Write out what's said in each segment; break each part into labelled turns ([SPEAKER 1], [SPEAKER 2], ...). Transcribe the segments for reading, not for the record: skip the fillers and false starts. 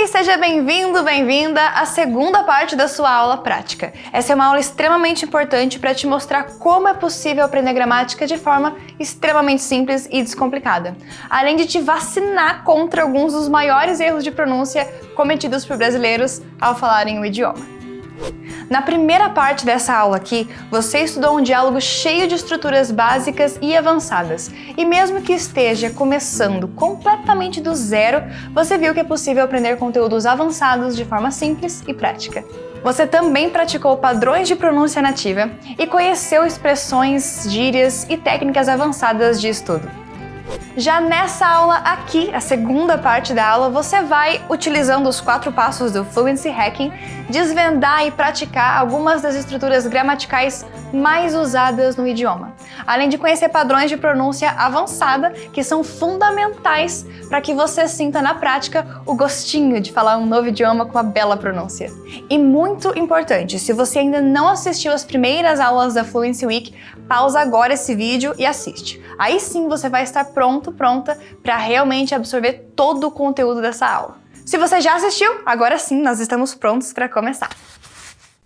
[SPEAKER 1] Oi, seja bem-vindo, bem-vinda à segunda parte da sua aula prática. Essa é uma aula extremamente importante para te mostrar como é possível aprender gramática de forma extremamente simples e descomplicada, além de te vacinar contra alguns dos maiores erros de pronúncia cometidos por brasileiros ao falarem o idioma. Na primeira parte dessa aula aqui, você estudou um diálogo cheio de estruturas básicas e avançadas. E mesmo que esteja começando completamente do zero, você viu que é possível aprender conteúdos avançados de forma simples e prática. Você também praticou padrões de pronúncia nativa e conheceu expressões, gírias e técnicas avançadas de estudo. Já nessa aula aqui, a segunda parte da aula, você vai, utilizando os 4 passos do Fluency Hacking, desvendar e praticar algumas das estruturas gramaticais mais usadas no idioma, além de conhecer padrões de pronúncia avançada que são fundamentais para que você sinta na prática o gostinho de falar um novo idioma com uma bela pronúncia. E muito importante, se você ainda não assistiu às primeiras aulas da Fluency Week, pausa agora esse vídeo e assiste. Aí sim você vai estar pronta para realmente absorver todo o conteúdo dessa aula. Se você já assistiu, agora sim nós estamos prontos para começar.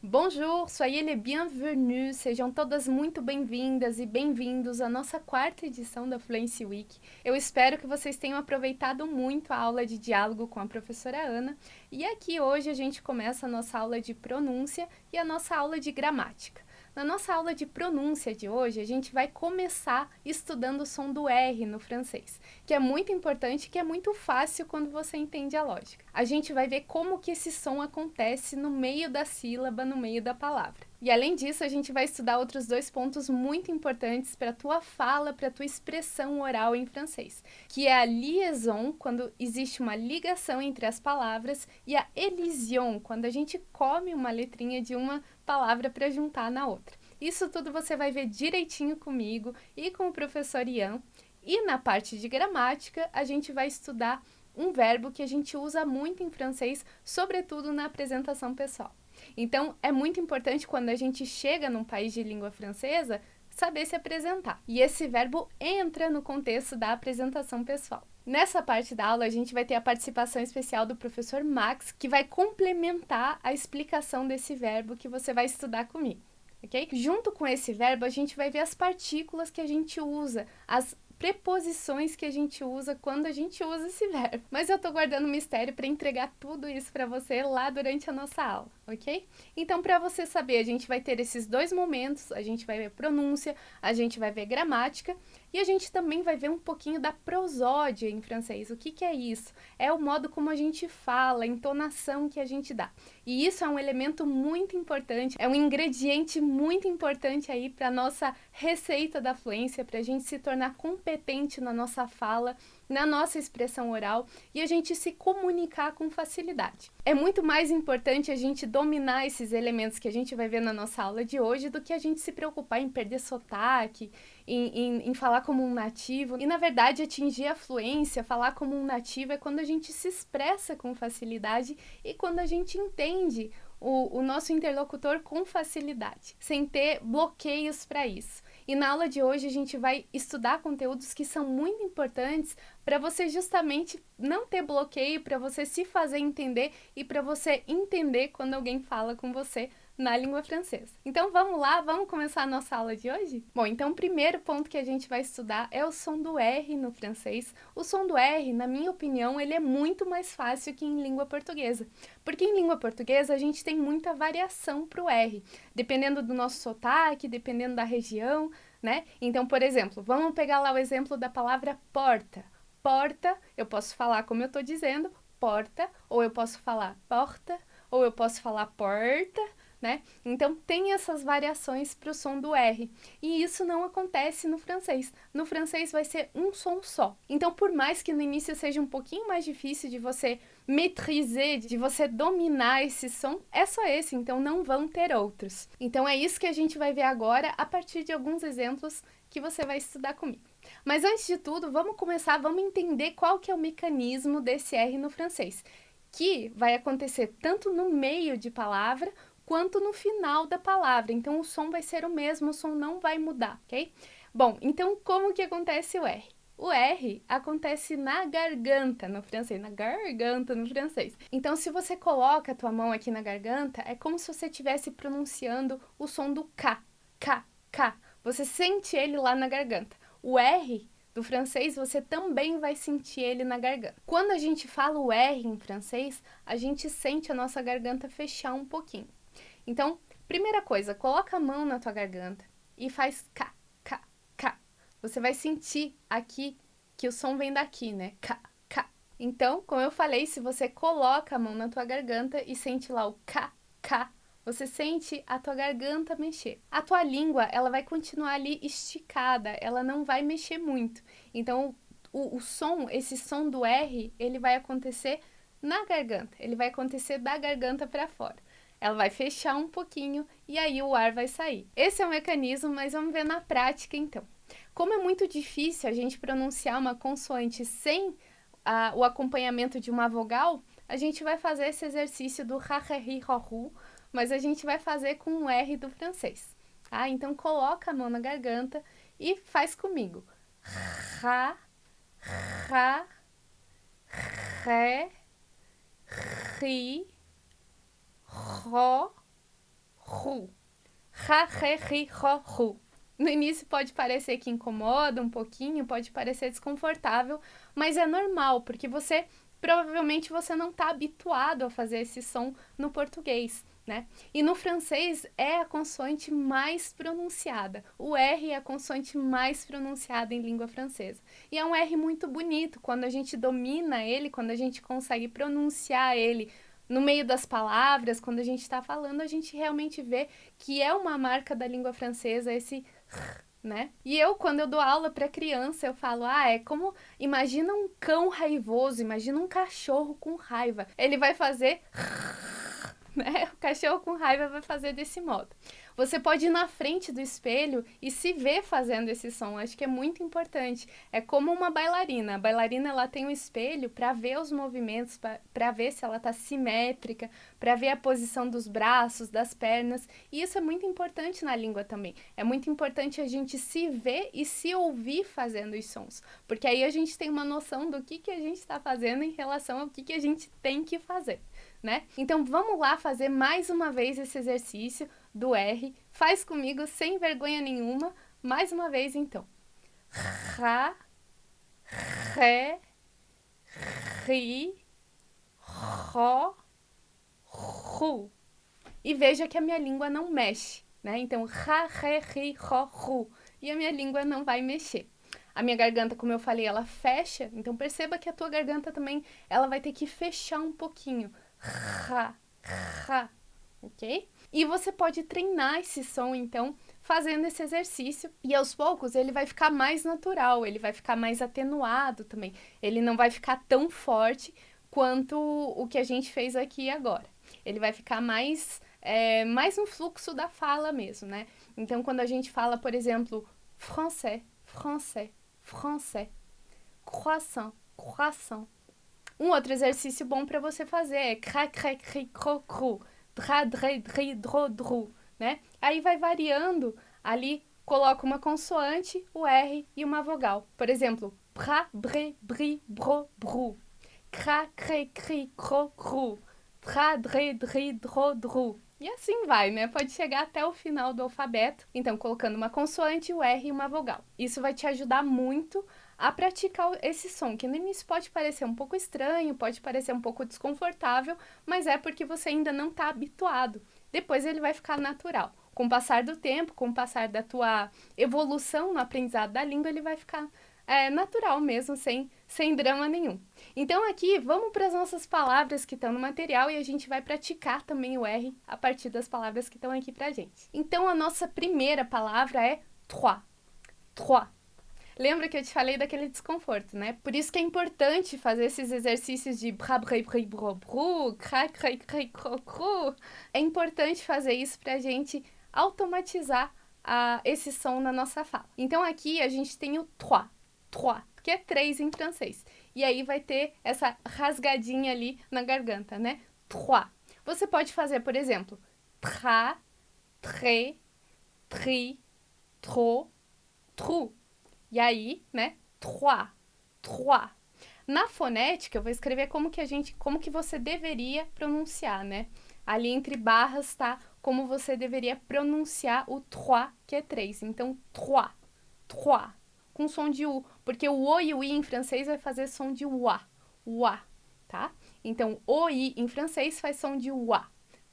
[SPEAKER 2] Bonjour, soyez les bienvenus, sejam todas muito bem-vindas e bem-vindos à nossa 4ª edição da Fluency Week. Eu espero que vocês tenham aproveitado muito a aula de diálogo com a professora Ana e aqui hoje a gente começa a nossa aula de pronúncia e a nossa aula de gramática. Na nossa aula de pronúncia de hoje, a gente vai começar estudando o som do R no francês, que é muito importante e que é muito fácil quando você entende a lógica. A gente vai ver como que esse som acontece no meio da sílaba, no meio da palavra. E além disso, a gente vai estudar outros 2 pontos muito importantes para a tua fala, para a tua expressão oral em francês, que é a liaison, quando existe uma ligação entre as palavras, e a elision, quando a gente come uma letrinha de uma palavra para juntar na outra. Isso tudo você vai ver direitinho comigo e com o professor Ian. E na parte de gramática, a gente vai estudar um verbo que a gente usa muito em francês, sobretudo na apresentação pessoal. Então, é muito importante quando a gente chega num país de língua francesa, saber se apresentar. E esse verbo entra no contexto da apresentação pessoal. Nessa parte da aula, a gente vai ter a participação especial do professor Max, que vai complementar a explicação desse verbo que você vai estudar comigo, ok? Junto com esse verbo, a gente vai ver as partículas que a gente usa, as preposições que a gente usa quando a gente usa esse verbo. Mas eu tô guardando mistério para entregar tudo isso para você lá durante a nossa aula, ok? Então, para você saber, a gente vai ter esses 2 momentos, a gente vai ver pronúncia, a gente vai ver gramática e a gente também vai ver um pouquinho da prosódia em francês. O que que é isso? É o modo como a gente fala, a entonação que a gente dá. E isso é um elemento muito importante, é um ingrediente muito importante aí para nossa receita da fluência, para a gente se tornar competente na nossa fala, na nossa expressão oral e a gente se comunicar com facilidade. É muito mais importante a gente dominar esses elementos que a gente vai ver na nossa aula de hoje do que a gente se preocupar em perder sotaque, em falar como um nativo. E, na verdade, atingir a fluência, falar como um nativo é quando a gente se expressa com facilidade e quando a gente entende o nosso interlocutor com facilidade, sem ter bloqueios para isso. E na aula de hoje a gente vai estudar conteúdos que são muito importantes para você justamente não ter bloqueio, para você se fazer entender e para você entender quando alguém fala com você na língua francesa. Então vamos lá, vamos começar a nossa aula de hoje? Bom, então o primeiro ponto que a gente vai estudar é o som do R no francês. O som do R, na minha opinião, ele é muito mais fácil que em língua portuguesa. Porque em língua portuguesa a gente tem muita variação para o R, dependendo do nosso sotaque, dependendo da região, né? Então, por exemplo, vamos pegar lá o exemplo da palavra porta. Porta, eu posso falar como eu estou dizendo, porta, ou eu posso falar porta, ou eu posso falar porta, né? Então, tem essas variações para o som do R. E isso não acontece no francês. No francês vai ser um som só. Então, por mais que no início seja um pouquinho mais difícil de você maîtriser, de você dominar esse som, é só esse, então não vão ter outros. Então, é isso que a gente vai ver agora a partir de alguns exemplos que você vai estudar comigo. Mas antes de tudo, vamos entender qual que é o mecanismo desse R no francês, que vai acontecer tanto no meio de palavra quanto no final da palavra. Então, o som vai ser o mesmo, o som não vai mudar, ok? Bom, então como que acontece o R? O R acontece na garganta no francês, na garganta no francês. Então, se você coloca a tua mão aqui na garganta, é como se você estivesse pronunciando o som do K, K, K. Você sente ele lá na garganta. O R do francês, você também vai sentir ele na garganta. Quando a gente fala o R em francês, a gente sente a nossa garganta fechar um pouquinho. Então, primeira coisa, coloca a mão na tua garganta e faz K, K, K. Você vai sentir aqui que o som vem daqui, né? K, K. Então, como eu falei, se você coloca a mão na tua garganta e sente lá o K, K, você sente a tua garganta mexer. A tua língua, ela vai continuar ali esticada, ela não vai mexer muito. Então, o som, esse som do R, ele vai acontecer na garganta, ele vai acontecer da garganta para fora. Ela vai fechar um pouquinho e aí o ar vai sair. Esse é o mecanismo, mas vamos ver na prática então. Como é muito difícil a gente pronunciar uma consoante sem o acompanhamento de uma vogal, a gente vai fazer esse exercício do ha-he-ri-ho-ru, mas a gente vai fazer com o R do francês. Tá? Então coloca a mão na garganta e faz comigo. Ra, ra, ré, ri, ro, ru. Ra, ré, ri, ro, ru. No início pode parecer que incomoda um pouquinho, pode parecer desconfortável, mas é normal, porque provavelmente você não está habituado a fazer esse som no português, né? E no francês é a consoante mais pronunciada. O R é a consoante mais pronunciada em língua francesa. E é um R muito bonito, quando a gente domina ele, quando a gente consegue pronunciar ele no meio das palavras, quando a gente está falando, a gente realmente vê que é uma marca da língua francesa, esse né? E quando eu dou aula para criança, eu falo, é como, imagina um cão raivoso, imagina um cachorro com raiva. Ele vai fazer, né? O cachorro com raiva vai fazer desse modo. Você pode ir na frente do espelho e se ver fazendo esse som. Acho que é muito importante. É como uma bailarina. A bailarina ela tem um espelho para ver os movimentos, para ver se ela está simétrica, para ver a posição dos braços, das pernas. E isso é muito importante na língua também. É muito importante a gente se ver e se ouvir fazendo os sons. Porque aí a gente tem uma noção do que a gente está fazendo em relação ao que a gente tem que fazer, né? Então vamos lá fazer mais uma vez esse exercício do R. Faz comigo sem vergonha nenhuma. Mais uma vez, então. Ra, ré, ri, ro, ru. E veja que a minha língua não mexe, né? Então, ra, ré, ri, ro, ru. E a minha língua não vai mexer. A minha garganta, como eu falei, ela fecha. Então, perceba que a tua garganta também, ela vai ter que fechar um pouquinho. Ra, ra. Ok? E você pode treinar esse som, então, fazendo esse exercício. E aos poucos ele vai ficar mais natural, ele vai ficar mais atenuado também. Ele não vai ficar tão forte quanto o que a gente fez aqui agora. Ele vai ficar mais no fluxo da fala mesmo, né? Então, quando a gente fala, por exemplo, français, français, français, croissant, croissant. Um outro exercício bom para você fazer é cra, cra, cri, cro, cru. Dra, dre, dri, dro, dru, né? Aí vai variando, ali coloca uma consoante, o R e uma vogal. Por exemplo, bra, bre, bri, bro, bru. Cra, cre, cri, cro, cru. Dra, dre, dri, dro, dru. E assim vai, né? Pode chegar até o final do alfabeto. Então, colocando uma consoante, o R e uma vogal. Isso vai te ajudar muito a praticar esse som, que no início pode parecer um pouco estranho, pode parecer um pouco desconfortável, mas é porque você ainda não está habituado. Depois ele vai ficar natural. Com o passar do tempo, com o passar da tua evolução no aprendizado da língua, ele vai ficar natural mesmo, sem drama nenhum. Então aqui, vamos para as nossas palavras que estão no material e a gente vai praticar também o R a partir das palavras que estão aqui pra gente. Então a nossa primeira palavra é trois. Trois. Lembra que eu te falei daquele desconforto, né? Por isso que é importante fazer esses exercícios de bra, bre, bri, bro, bru, cra, cra, cra, cro, cru. É importante fazer isso pra gente automatizar esse som na nossa fala. Então aqui a gente tem o trois, trois, que é 3 em francês. E aí vai ter essa rasgadinha ali na garganta, né? Trois. Você pode fazer, por exemplo, tra, tre, tri, tro, tru. E aí, né? Trois. trois. Na fonética, eu vou escrever como que você deveria pronunciar, né? Ali entre barras tá como você deveria pronunciar o trois, que é 3. Então, trois, trois, com som de U, porque o O e o I em francês vai fazer som de UA, tá? Então, o I em francês faz som de UA,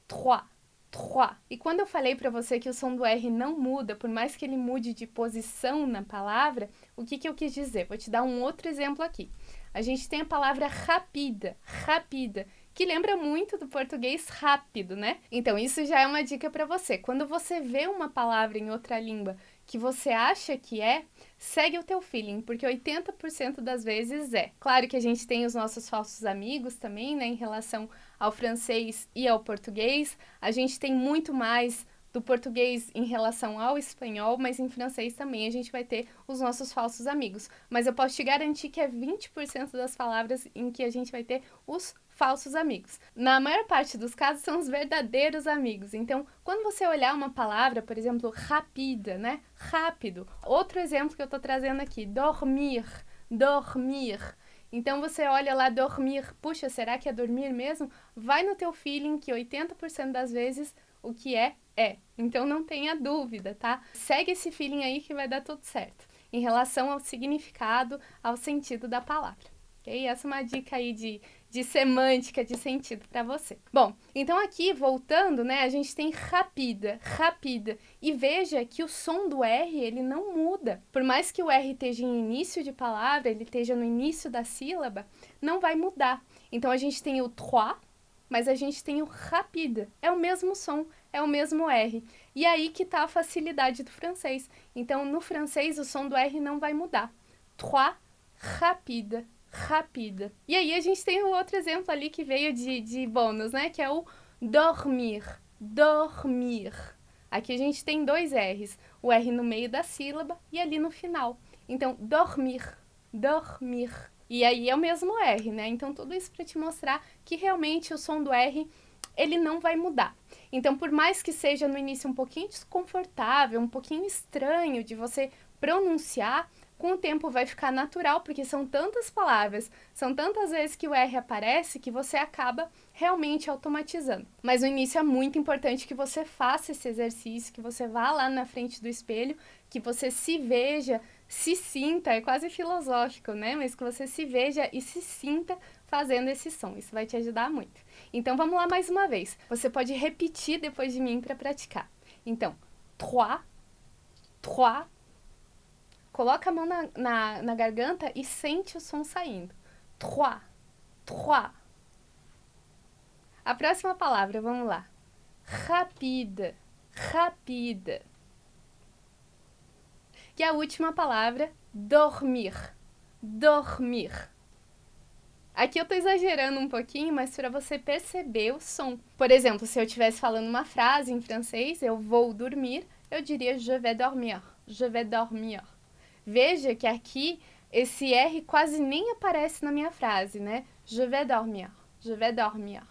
[SPEAKER 2] trois, trois. E quando eu falei para você que o som do R não muda, por mais que ele mude de posição na palavra, o que eu quis dizer? Vou te dar um outro exemplo aqui. A gente tem a palavra rapida, rapida, que lembra muito do português rápido, né? Então, isso já é uma dica para você. Quando você vê uma palavra em outra língua que você acha que é, segue o teu feeling, porque 80% das vezes é. Claro que a gente tem os nossos falsos amigos também, né, em relação ao francês e ao português. A gente tem muito mais do português em relação ao espanhol, mas em francês também a gente vai ter os nossos falsos amigos. Mas eu posso te garantir que é 20% das palavras em que a gente vai ter os falsos amigos. Na maior parte dos casos são os verdadeiros amigos. Então, quando você olhar uma palavra, por exemplo, rapida, né? Rápido. Outro exemplo que eu tô trazendo aqui, dormir, dormir. Então, você olha lá, dormir, puxa, será que é dormir mesmo? Vai no teu feeling que 80% das vezes o que é. Então, não tenha dúvida, tá? Segue esse feeling aí que vai dar tudo certo. Em relação ao significado, ao sentido da palavra. Ok? Essa é uma dica aí de semântica, de sentido para você. Bom, então aqui, voltando, né, a gente tem rapida, rapida. E veja que o som do R, ele não muda. Por mais que o R esteja em início de palavra, ele esteja no início da sílaba, não vai mudar. Então, a gente tem o trois, mas a gente tem o rapide. É o mesmo som, é o mesmo R. E aí que tá a facilidade do francês. Então, no francês, o som do R não vai mudar. Trois, rapide, rapide. E aí a gente tem o outro exemplo ali que veio de bônus, né? Que é o dormir, dormir. Aqui a gente tem 2 R's. O R no meio da sílaba e ali no final. Então, dormir, dormir. E aí é o mesmo R, né? Então, tudo isso para te mostrar que realmente o som do R, ele não vai mudar. Então, por mais que seja no início um pouquinho desconfortável, um pouquinho estranho de você pronunciar, com o tempo vai ficar natural, porque são tantas palavras, são tantas vezes que o R aparece que você acaba realmente automatizando. Mas no início é muito importante que você faça esse exercício, que você vá lá na frente do espelho, que você se veja, se sinta, é quase filosófico, né? Mas que você se veja e se sinta fazendo esse som. Isso vai te ajudar muito. Então vamos lá mais uma vez. Você pode repetir depois de mim para praticar. Então, trois, trois. Coloca a mão na garganta e sente o som saindo. Trois, trois. A próxima palavra, vamos lá. Rapide, rapide. E a última palavra, dormir, dormir. Aqui eu tô exagerando um pouquinho, mas para você perceber o som. Por exemplo, se eu estivesse falando uma frase em francês, eu vou dormir, eu diria je vais dormir, je vais dormir. Veja que aqui esse R quase nem aparece na minha frase, né? Je vais dormir, je vais dormir.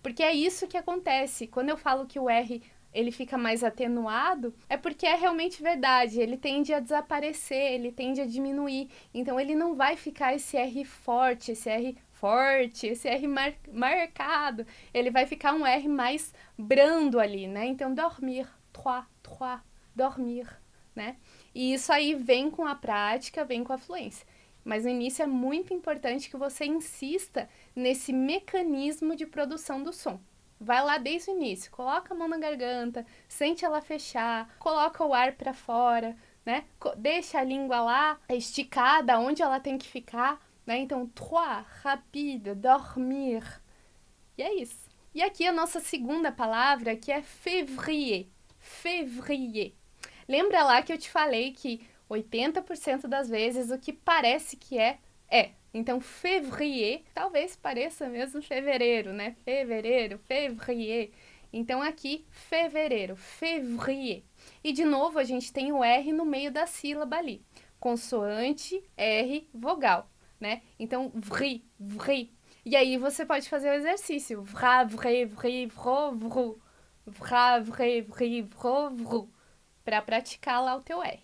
[SPEAKER 2] Porque é isso que acontece. Quando eu falo que o R ele fica mais atenuado, é porque é realmente verdade. Ele tende a desaparecer, ele tende a diminuir. Então, ele não vai ficar esse R forte, esse R marcado. Ele vai ficar um R mais brando ali, né? Então, dormir, trois, trois, dormir, né? E isso aí vem com a prática, vem com a fluência. Mas no início é muito importante que você insista nesse mecanismo de produção do som. Vai lá desde o início, coloca a mão na garganta, sente ela fechar, coloca o ar para fora, né? Deixa a língua lá esticada onde ela tem que ficar, né? Então, trois, rapide, dormir. E é isso. E aqui a nossa segunda palavra, que é février. Février. Lembra lá que eu te falei que 80% das vezes o que parece que é. Então, février, talvez pareça mesmo fevereiro, né? Fevereiro, février. Então, aqui, fevereiro, février. E, de novo, a gente tem o R no meio da sílaba ali. Consoante, R, vogal, né? Então, vri, vri. E aí, você pode fazer o exercício. Vra, vre, vri, vro, vru. Vra, vre, vri, vro, vru. Para praticar lá o teu R.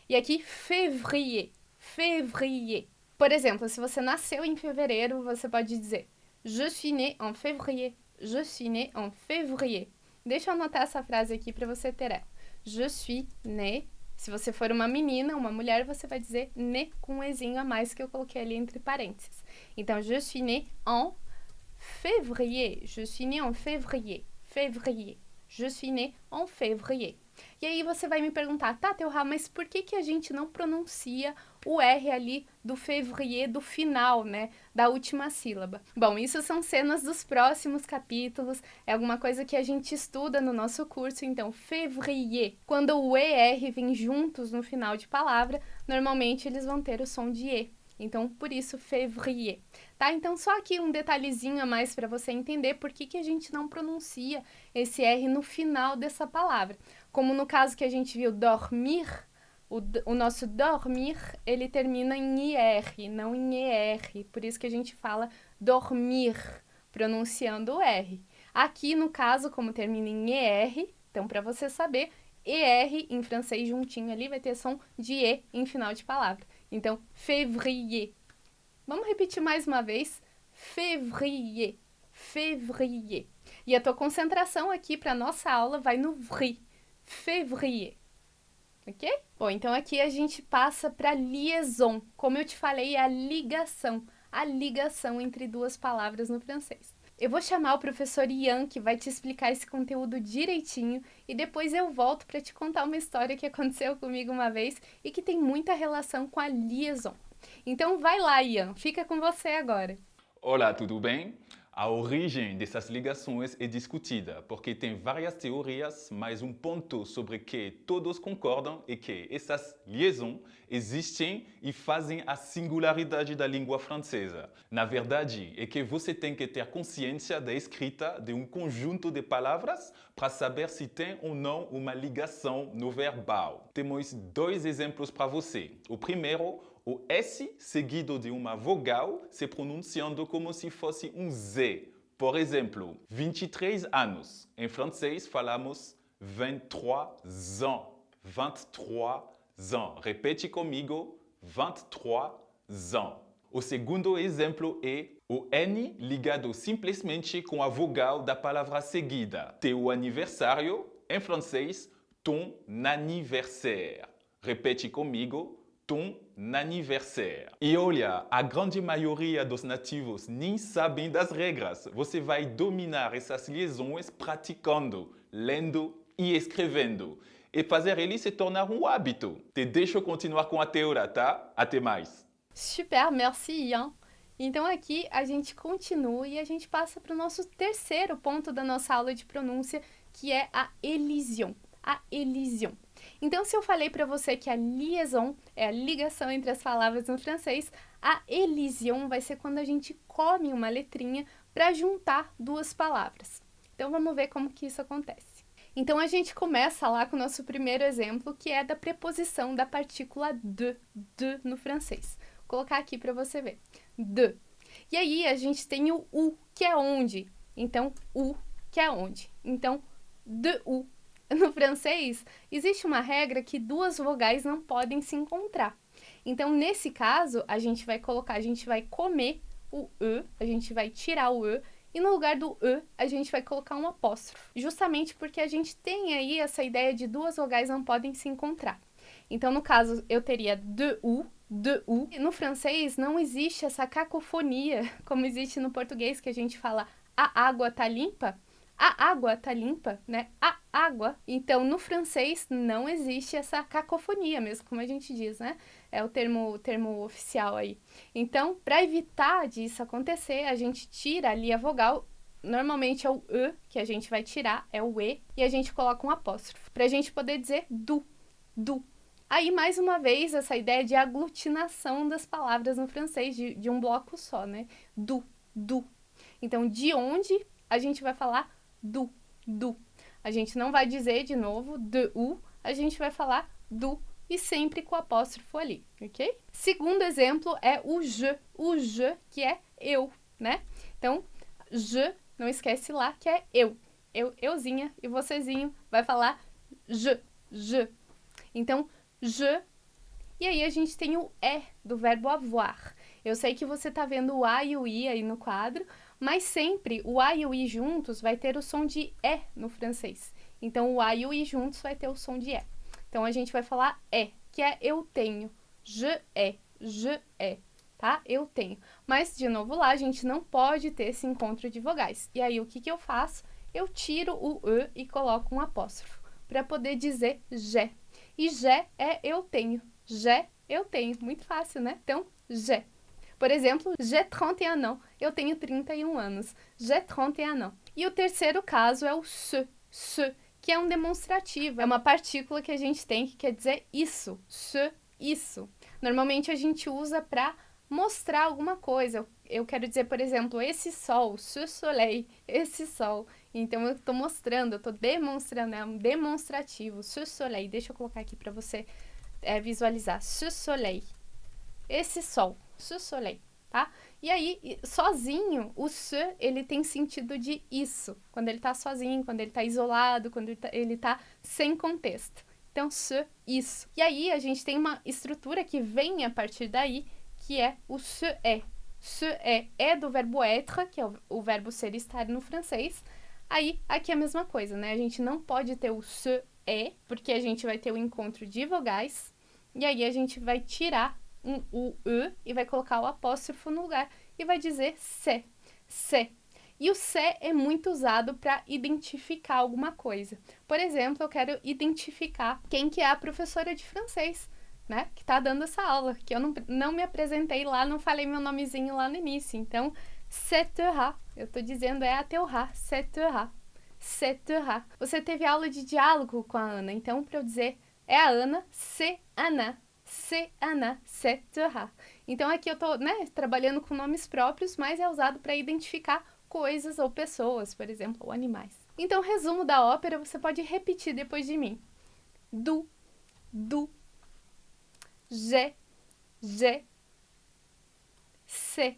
[SPEAKER 2] E aqui, février, février. Por exemplo, se você nasceu em fevereiro, você pode dizer Je suis né en février. Je suis né en février. Deixa eu anotar essa frase aqui para você ter ela. Je suis né. Se você for uma menina, uma mulher, você vai dizer né com um ezinho a mais que eu coloquei ali entre parênteses. Então, je suis né en février. Je suis né en février. Février. Je suis né en février. E aí você vai me perguntar, tá, Teuha, mas por que a gente não pronuncia o R ali do février, do final, né, da última sílaba? Bom, isso são cenas dos próximos capítulos, é alguma coisa que a gente estuda no nosso curso, então, février. Quando o ER vem juntos no final de palavra, normalmente eles vão ter o som de E. Então, por isso, février. Tá? Então, só aqui um detalhezinho a mais para você entender por que a gente não pronuncia esse R no final dessa palavra. Como no caso que a gente viu, dormir, o nosso dormir, ele termina em IR, não em ER. Por isso que a gente fala dormir, pronunciando o R. Aqui, no caso, como termina em ER, então, para você saber, ER em francês juntinho ali vai ter som de E em final de palavra. Então, février. Vamos repetir mais uma vez. Février. Février. E a tua concentração aqui para nossa aula vai no vri. Février. Ok? Bom, então aqui a gente passa para liaison. Como eu te falei, é a ligação. A ligação entre duas palavras no francês. Eu vou chamar o professor Ian, que vai te explicar esse conteúdo direitinho, e depois eu volto para te contar uma história que aconteceu comigo uma vez e que tem muita relação com a liaison. Então vai lá, Ian, fica com você agora.
[SPEAKER 3] Olá, tudo bem? A origem dessas ligações é discutida, porque tem várias teorias, mas um ponto sobre que todos concordam é que essas liaisons existem e fazem a singularidade da língua francesa. Na verdade, é que você tem que ter consciência da escrita de um conjunto de palavras para saber se tem ou não uma ligação no verbal. Temos dois exemplos para você. O primeiro, o S seguido de uma vogal se pronunciando como se fosse um Z. Por exemplo, 23 anos. Em francês falamos 23 ans. 23 ans. Repete comigo, 23 ans. O segundo exemplo é o N ligado simplesmente com a vogal da palavra seguida. Teu aniversário, em francês, ton anniversaire. Repete comigo, ton anniversaire. E olha, a grande maioria dos nativos nem sabem das regras. Você vai dominar essas liaisons praticando, lendo e escrevendo. E fazer ele se tornar um hábito. Te deixo continuar com a teoria, tá? Até mais.
[SPEAKER 2] Super, merci Ian. Então aqui a gente continua e a gente passa para o nosso terceiro ponto da nossa aula de pronúncia, que é a elision. A elision. Então, se eu falei para você que a liaison é a ligação entre as palavras no francês, a elision vai ser quando a gente come uma letrinha para juntar duas palavras. Então, vamos ver como que isso acontece. Então, a gente começa lá com o nosso primeiro exemplo, que é da preposição da partícula de no francês. Vou colocar aqui para você ver. De. E aí, a gente tem o U, que é onde? Então, U, que é onde? Então, de U. No francês, existe uma regra que duas vogais não podem se encontrar. Então, nesse caso, a gente vai comer o E, a gente vai tirar o E, e no lugar do E, a gente vai colocar um apóstrofo. Justamente porque a gente tem aí essa ideia de duas vogais não podem se encontrar. Então, no caso, eu teria de U. No francês, não existe essa cacofonia, como existe no português, que a gente fala a água tá limpa. A água tá limpa, né? A água. Então, no francês, não existe essa cacofonia mesmo, como a gente diz, né? É o termo oficial aí. Então, para evitar disso acontecer, a gente tira ali a vogal. Normalmente é o E que a gente vai tirar, é o E, e a gente coloca um apóstrofo, para a gente poder dizer du. Aí, mais uma vez, essa ideia de aglutinação das palavras no francês, de um bloco só, né? Du. Então, de onde a gente vai falar du. A gente não vai dizer de novo de U, a gente vai falar du e sempre com o apóstrofo ali, ok? Segundo exemplo é o je, que é eu, né? Então, je, não esquece lá que é eu. Euzinha, e vocêzinho vai falar je. Então, je, e aí a gente tem o é do verbo avoir. Eu sei que você tá vendo o A e o I aí no quadro, mas sempre o A e o I juntos vai ter o som de E no francês. Então, o A e o I juntos vai ter o som de E. Então, a gente vai falar é, que é eu tenho. Je é, tá? Eu tenho. Mas, de novo lá, a gente não pode ter esse encontro de vogais. E aí, o que eu faço? Eu tiro o E e coloco um apóstrofo, para poder dizer j'ai. E j'ai é eu tenho. J'ai, eu tenho. Muito fácil, né? Então, j'ai. Por exemplo, j'ai 31 ans. Eu tenho 31 anos. J'ai 31 ans. E o terceiro caso é o ce, que é um demonstrativo. É uma partícula que a gente tem que quer dizer isso. Ce, isso. Normalmente a gente usa para mostrar alguma coisa. Eu quero dizer, por exemplo, esse sol, ce soleil, esse sol. Então eu estou mostrando, eu estou demonstrando, é um demonstrativo. Ce soleil, deixa eu colocar aqui para você visualizar. Ce soleil, esse sol, ce soleil, tá? E aí, sozinho, o ce, ele tem sentido de isso. Quando ele tá sozinho, quando ele tá isolado, quando ele tá sem contexto. Então, ce, isso. E aí, a gente tem uma estrutura que vem a partir daí, que é o se é. Se é do verbo être, que é o verbo ser e estar no francês. Aí, aqui é a mesma coisa, né? A gente não pode ter o se é, porque a gente vai ter o encontro de vogais. E aí, a gente vai tirar o E e vai colocar o apóstrofo no lugar e vai dizer c'est. E o c'est é muito usado para identificar alguma coisa. Por exemplo, eu quero identificar quem que é a professora de francês, né? Que tá dando essa aula, que eu não me apresentei lá, não falei meu nomezinho lá no início. Então, c'est Teura. Eu tô dizendo a Teura, c'est Teura. C'est Teura. Você teve aula de diálogo com a Ana, então para eu dizer é a Ana, c'est Anna. C'est Anna, c'est Teura. Então aqui eu tô, né, trabalhando com nomes próprios, mas é usado para identificar coisas ou pessoas, por exemplo, ou animais. Então, resumo da ópera, você pode repetir depois de mim. Du, j'ai, c'est.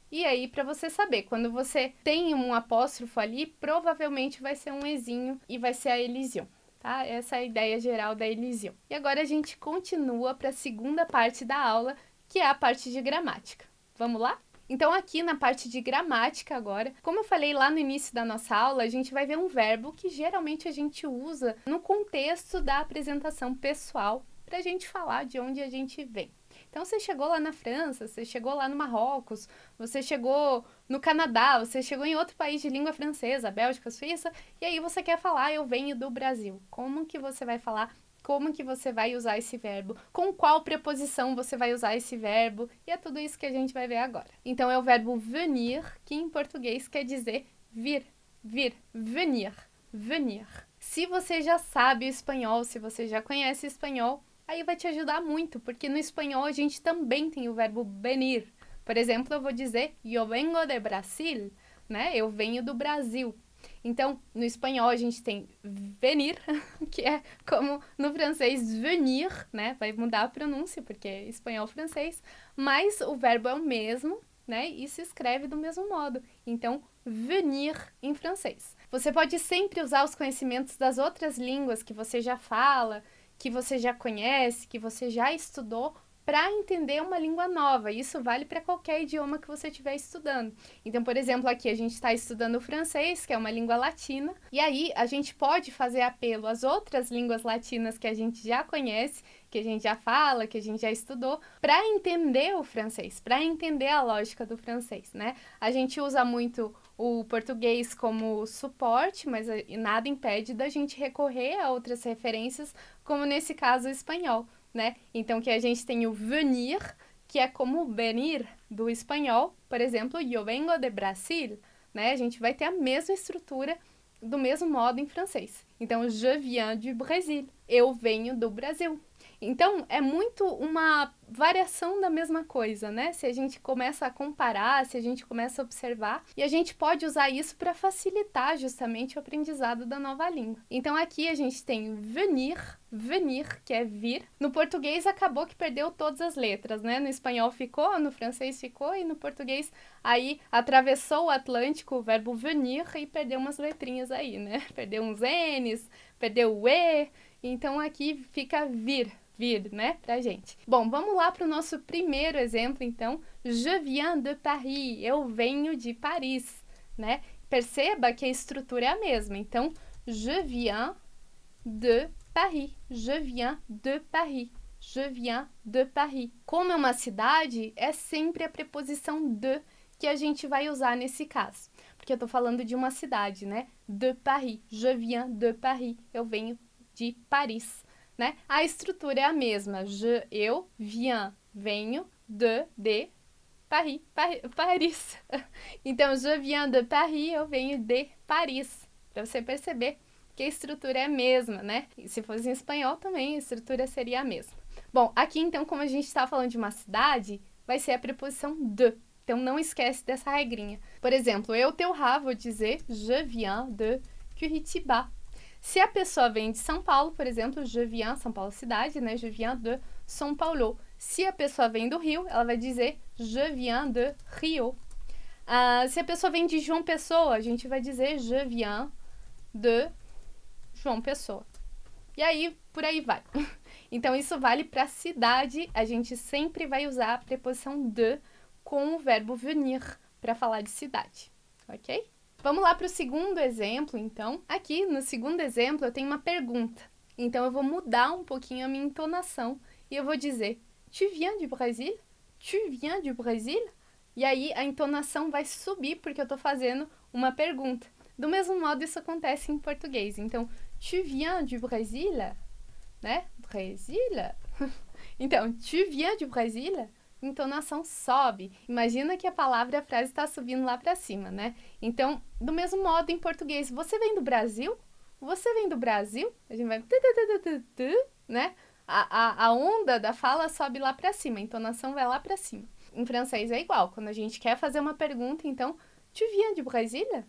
[SPEAKER 2] E aí, para você saber, quando você tem um apóstrofo ali, provavelmente vai ser um ezinho e vai ser a elision. Tá? Essa é a ideia geral da elision. E agora a gente continua para a segunda parte da aula, que é a parte de gramática. Vamos lá? Então, aqui na parte de gramática agora, como eu falei lá no início da nossa aula, a gente vai ver um verbo que geralmente a gente usa no contexto da apresentação pessoal para a gente falar de onde a gente vem. Então, você chegou lá na França, você chegou lá no Marrocos, você chegou no Canadá, você chegou em outro país de língua francesa, Bélgica, Suíça, e aí você quer falar, eu venho do Brasil. Como que você vai falar? Como que você vai usar esse verbo? Com qual preposição você vai usar esse verbo? E é tudo isso que a gente vai ver agora. Então, é o verbo venir, que em português quer dizer vir, venir. Se você já sabe espanhol, se você já conhece espanhol, aí vai te ajudar muito, porque no espanhol a gente também tem o verbo venir. Por exemplo, eu vou dizer, yo vengo de Brasil, né? Eu venho do Brasil. Então, no espanhol a gente tem venir, que é como no francês venir, né? Vai mudar a pronúncia, porque é espanhol-francês, mas o verbo é o mesmo, né? E se escreve do mesmo modo. Então, venir em francês. Você pode sempre usar os conhecimentos das outras línguas que você já fala, que você já conhece, que você já estudou, para entender uma língua nova. Isso vale para qualquer idioma que você estiver estudando. Então, por exemplo, aqui a gente está estudando o francês, que é uma língua latina, e aí a gente pode fazer apelo às outras línguas latinas que a gente já conhece, que a gente já fala, que a gente já estudou, para entender o francês, para entender a lógica do francês, né? A gente usa muito o português como suporte, mas nada impede da gente recorrer a outras referências, como nesse caso o espanhol, né? Então, que a gente tem o venir, que é como o venir do espanhol. Por exemplo, yo vengo de Brasil, né? A gente vai ter a mesma estrutura do mesmo modo em francês. Então, je viens du Brésil. Eu venho do Brasil. Então, é muito uma variação da mesma coisa, né? Se a gente começa a comparar, se a gente começa a observar, e a gente pode usar isso para facilitar justamente o aprendizado da nova língua. Então, aqui a gente tem venir, que é vir. No português acabou que perdeu todas as letras, né? No espanhol ficou, no francês ficou, e no português aí atravessou o Atlântico o verbo venir e perdeu umas letrinhas aí, né? Perdeu uns N's, perdeu o E. Então aqui fica vir, né, pra gente. Bom, vamos lá para o nosso primeiro exemplo, então. Je viens de Paris, eu venho de Paris, né? Perceba que a estrutura é a mesma. Então, je viens de Paris, je viens de Paris, je viens de Paris. Como é uma cidade, é sempre a preposição de que a gente vai usar nesse caso. Porque eu tô falando de uma cidade, né? De Paris, je viens de Paris, eu venho de Paris, né? A estrutura é a mesma. Eu viens, venho, de Paris. Então, je viens de Paris, eu venho de Paris. Para você perceber que a estrutura é a mesma, né? E se fosse em espanhol também, a estrutura seria a mesma. Bom, aqui então, como a gente está falando de uma cidade, vai ser a preposição de. Então, não esquece dessa regrinha. Por exemplo, eu, Teurá, vou dizer je viens de Curitiba. Se a pessoa vem de São Paulo, por exemplo, je viens, São Paulo cidade, né? Je viens de São Paulo. Se a pessoa vem do Rio, ela vai dizer je viens de Rio. Se a pessoa vem de João Pessoa, a gente vai dizer je viens de João Pessoa. E aí, por aí vai. Então, isso vale para cidade. A gente sempre vai usar a preposição de com o verbo venir para falar de cidade, ok? Vamos lá para o segundo exemplo, então. Aqui, no segundo exemplo, eu tenho uma pergunta. Então, eu vou mudar um pouquinho a minha entonação e eu vou dizer tu viens du Brésil? Tu viens du Brésil? E aí, a entonação vai subir porque eu estou fazendo uma pergunta. Do mesmo modo, isso acontece em português. Então, tu viens du Brésil? Né? Brésil? Então, tu viens du Brésil? Entonação sobe. Imagina que a palavra e a frase está subindo lá para cima, né? Então, do mesmo modo em português, você vem do Brasil? Você vem do Brasil? A gente vai... né? A onda da fala sobe lá para cima, a entonação vai lá para cima. Em francês é igual. Quando a gente quer fazer uma pergunta, então, tu viens du Brésil?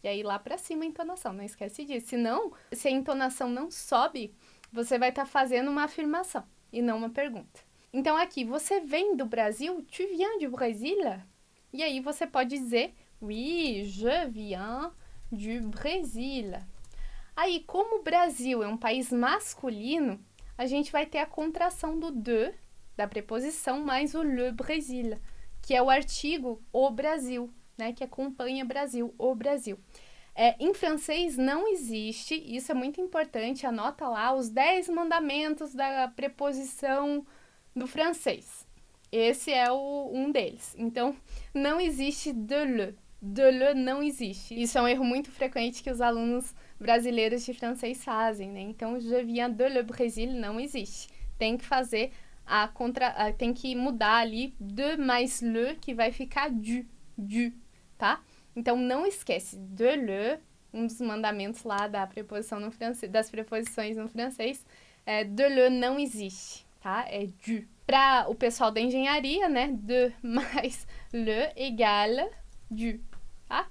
[SPEAKER 2] E aí lá para cima a entonação, não esquece disso. Senão, se a entonação não sobe, você vai estar fazendo uma afirmação e não uma pergunta. Então, aqui, você vem do Brasil? Tu viens du Brésil? E aí, você pode dizer, oui, je viens du Brésil. Aí, como o Brasil é um país masculino, a gente vai ter a contração do de, da preposição, mais o le Brésil, que é o artigo o Brasil, né? Que acompanha Brasil, o Brasil. Em francês não existe, isso é muito importante, anota lá, os 10 mandamentos da preposição do francês. Esse é um deles. Então, não existe de le. De le não existe. Isso é um erro muito frequente que os alunos brasileiros de francês fazem, né? Então, je viens de le Brésil não existe. Tem que fazer tem que mudar ali de mais le, que vai ficar du, tá? Então, não esquece. De le, um dos mandamentos lá da preposição no francês, das preposições no francês, de le não existe. Tá? É du. Para o pessoal da engenharia, né? De mais le égale du, tá?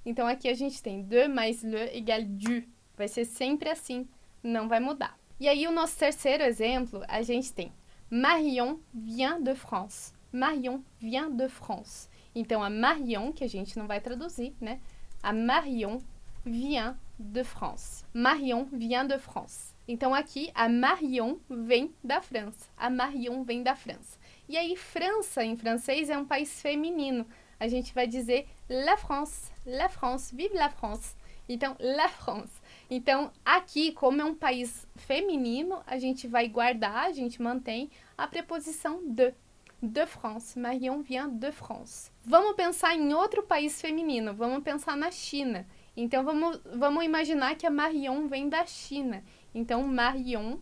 [SPEAKER 2] Então, aqui a gente tem de mais le égale du. Vai ser sempre assim, não vai mudar. E aí, o nosso terceiro exemplo, a gente tem Marion vient de France. Marion vient de France. Então, a Marion, que a gente não vai traduzir, né? A Marion vient de France. Marion vient de France. Então, aqui, a Marion vem da França. A Marion vem da França. E aí, França, em francês, é um país feminino. A gente vai dizer la France, vive la France. Então, la France. Então, aqui, como é um país feminino, a gente vai guardar, a gente mantém a preposição de. De France. Marion vient de France. Vamos pensar em outro país feminino. Vamos pensar na China. Então, vamos imaginar que a Marion vem da China. Então, Marion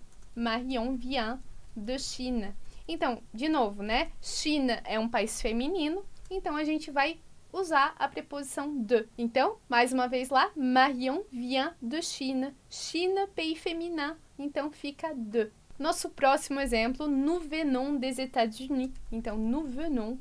[SPEAKER 2] vient de China. Então, de novo, né? China é um país feminino, então a gente vai usar a preposição de. Então, mais uma vez lá, Marion vient de Chine. Chine, pays féminin, então fica de. Nosso próximo exemplo, nous venons des États-Unis. Então, nous venons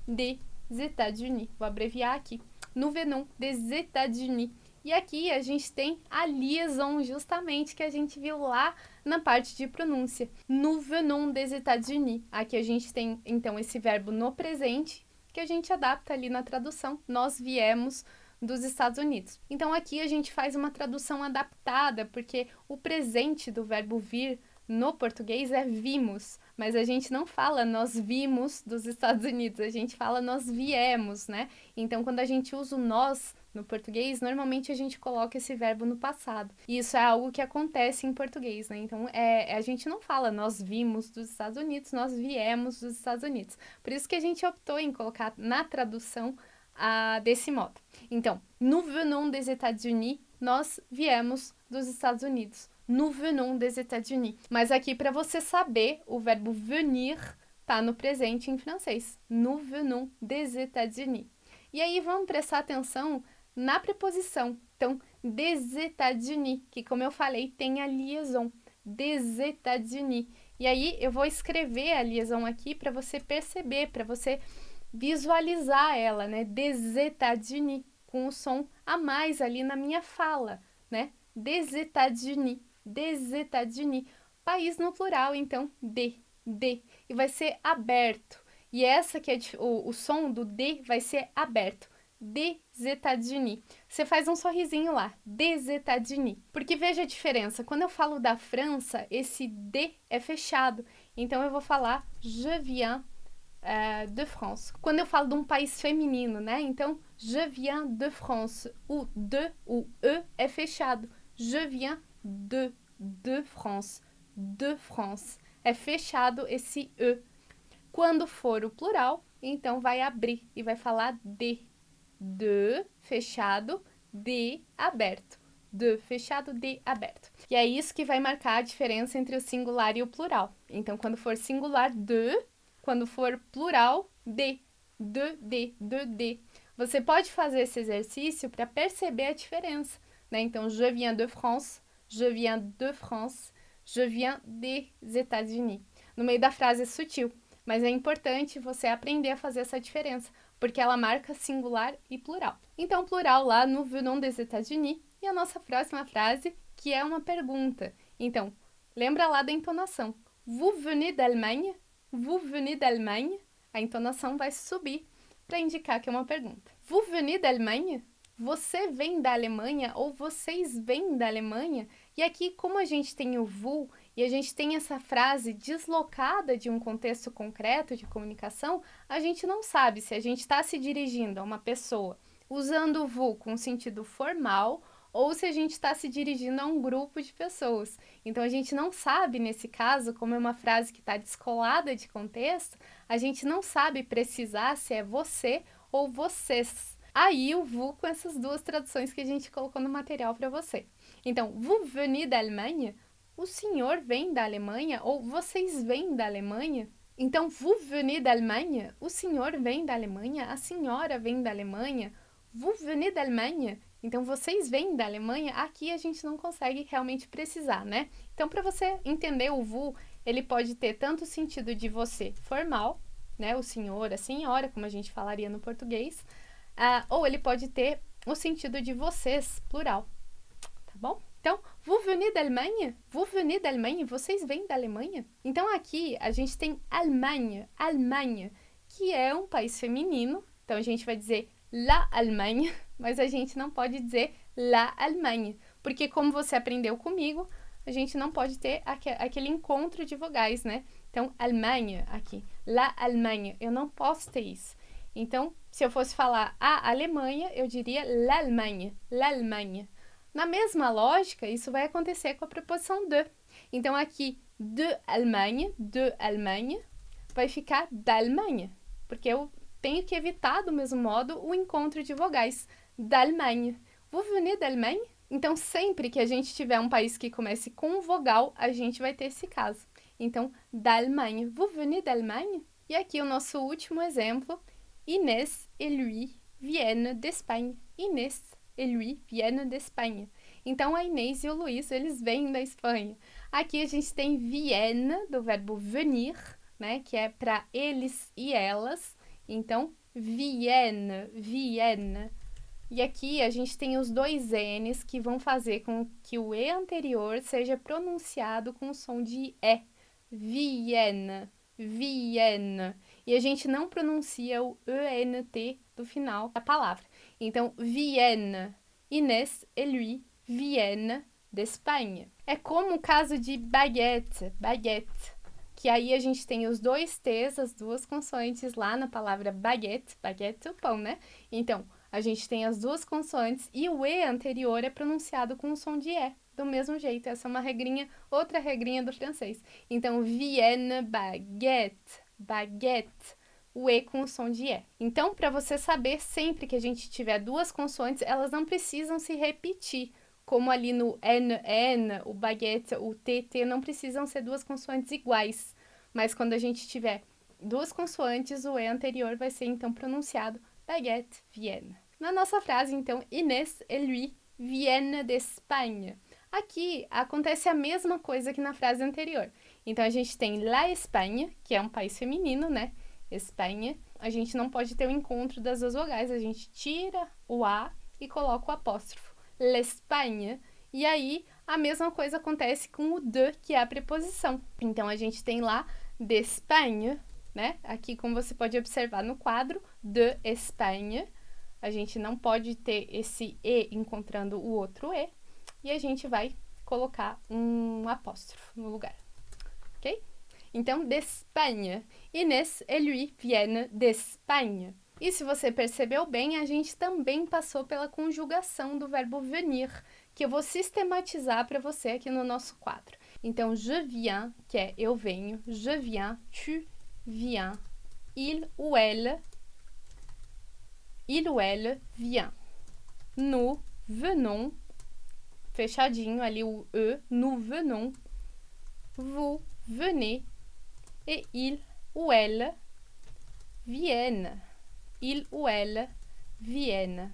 [SPEAKER 2] des États-Unis. Vou abreviar aqui. Nous venons des États-Unis. E aqui a gente tem a liaison, justamente, que a gente viu lá na parte de pronúncia. Nous venons des États-Unis. Aqui a gente tem, então, esse verbo no presente, que a gente adapta ali na tradução. Nós viemos dos Estados Unidos. Então aqui a gente faz uma tradução adaptada, porque o presente do verbo vir no português é vimos, mas a gente não fala nós vimos dos Estados Unidos, a gente fala nós viemos, né? Então, quando a gente usa o nós no português, normalmente a gente coloca esse verbo no passado. E isso é algo que acontece em português, né? Então, a gente não fala nós vimos dos Estados Unidos, nós viemos dos Estados Unidos. Por isso que a gente optou em colocar na tradução desse modo. Então, nous venons des États-Unis, nós viemos dos Estados Unidos. Nous venons des États-Unis. Mas aqui, para você saber, o verbo venir tá no presente em francês. Nous venons des États-Unis. E aí, vamos prestar atenção na preposição. Então, des États-Unis, que como eu falei, tem a liaison. Des États-Unis. E aí, eu vou escrever a liaison aqui para você perceber, para você visualizar ela, né? Des États-Unis, com o som a mais ali na minha fala, né? Des États-Unis. Des États-Unis, país no plural, então, de, e vai ser aberto, e essa que é o som do de vai ser aberto, des États-Unis, você faz um sorrisinho lá, des États-Unis, porque veja a diferença, quando eu falo da França, esse de é fechado, então eu vou falar je viens de France, quando eu falo de um país feminino, né, então, je viens de France, o de, o e é fechado, je viens de France, é fechado esse e. Quando for o plural, então vai abrir e vai falar de, fechado, de, aberto, de, fechado, de, aberto. E é isso que vai marcar a diferença entre o singular e o plural. Então, quando for singular, de, quando for plural, de. Você pode fazer esse exercício para perceber a diferença, né? Então, je viens de France, je viens de France, je viens des États-Unis. No meio da frase é sutil, mas é importante você aprender a fazer essa diferença, porque ela marca singular e plural. Então, plural lá, nous venons des États-Unis, e a nossa próxima frase, que é uma pergunta. Então, lembra lá da entonação. Vous venez d'Allemagne? Vous venez d'Allemagne? A entonação vai subir para indicar que é uma pergunta. Vous venez d'Allemagne? Você vem da Alemanha ou vocês vêm da Alemanha? E aqui, como a gente tem o vous e a gente tem essa frase deslocada de um contexto concreto de comunicação, a gente não sabe se a gente está se dirigindo a uma pessoa usando o vous com sentido formal ou se a gente está se dirigindo a um grupo de pessoas. Então, a gente não sabe, nesse caso, como é uma frase que está descolada de contexto, a gente não sabe precisar se é você ou vocês. Aí o vous com essas duas traduções que a gente colocou no material para você. Então, vous venez d'Allemagne? O senhor vem da Alemanha? Ou vocês vêm da Alemanha? Então, vous venez d'Allemagne? O senhor vem da Alemanha? A senhora vem da Alemanha? Vous venez d'Allemagne? Então, vocês vêm da Alemanha? Aqui a gente não consegue realmente precisar, né? Então, para você entender o vous, ele pode ter tanto o sentido de você formal, né? O senhor, a senhora, como a gente falaria no português, ou ele pode ter o sentido de vocês, plural, tá bom? Então, vous venez d'Allemagne? Vous venez d'Allemagne? Vocês vêm da Alemanha? Então, aqui a gente tem Allemagne, que é um país feminino. Então, a gente vai dizer la Allemagne, mas a gente não pode dizer la Allemagne, porque como você aprendeu comigo, a gente não pode ter aquele encontro de vogais, né? Então, Allemagne aqui, la Allemagne, eu não posso ter isso. Então, se eu fosse falar a Alemanha, eu diria l'Allemagne, l'Allemagne. Na mesma lógica, isso vai acontecer com a preposição de. Então, aqui, de Allemagne, vai ficar d'Allemagne, porque eu tenho que evitar, do mesmo modo, o encontro de vogais. D'Allemagne. Vous venez d'Allemagne? Então, sempre que a gente tiver um país que comece com vogal, a gente vai ter esse caso. Então, d'Allemagne. Vous venez d'Allemagne? E aqui o nosso último exemplo. Inès et lui viennent d'Espagne. Inès et lui viennent d'Espagne. Então, a Inês e o Luiz, eles vêm da Espanha. Aqui a gente tem vienne, do verbo venir, né? Que é para eles e elas. Então, vienne. E aqui a gente tem os dois N's que vão fazer com que o E anterior seja pronunciado com o som de E. Vienne. e a gente não pronuncia o ENT do final da palavra. Então, viennent. Inès et lui viennent d'Espagne. É como o caso de baguette, baguette, que aí a gente tem os dois T's, as duas consoantes lá na palavra baguette, baguette é o pão, né? Então, a gente tem as duas consoantes e o E anterior é pronunciado com o som de E, do mesmo jeito. Essa é uma regrinha, outra regrinha do francês. Então, vienne baguette, baguette, o E com o som de E. Então, para você saber, sempre que a gente tiver duas consoantes, elas não precisam se repetir. Como ali no N, o baguette, o TT, não precisam ser duas consoantes iguais. Mas quando a gente tiver duas consoantes, o E anterior vai ser então pronunciado baguette, vienne. Na nossa frase, então, Inès et lui viennent d'Espagne. Aqui acontece a mesma coisa que na frase anterior. Então, a gente tem la Espagne, que é um país feminino, né? Espanha. A gente não pode ter o encontro das duas vogais. A gente tira o A e coloca o apóstrofo. L'Espagne. E aí, a mesma coisa acontece com o de, que é a preposição. Então, a gente tem lá d'Espagne, né? Aqui, como você pode observar no quadro, de Espanha. A gente não pode ter esse E encontrando o outro E. E a gente vai colocar um apóstrofo no lugar. Ok? Então, d'Espagne. Inès et lui viennent d'Espagne. E se você percebeu bem, a gente também passou pela conjugação do verbo venir, que eu vou sistematizar para você aqui no nosso quadro. Então, je viens, que é eu venho, je viens, tu viens, il ou elle vient. Nous venons, fechadinho ali o E, nous venons, vous venez, et il ou elle viennent. Il ou elle viennent.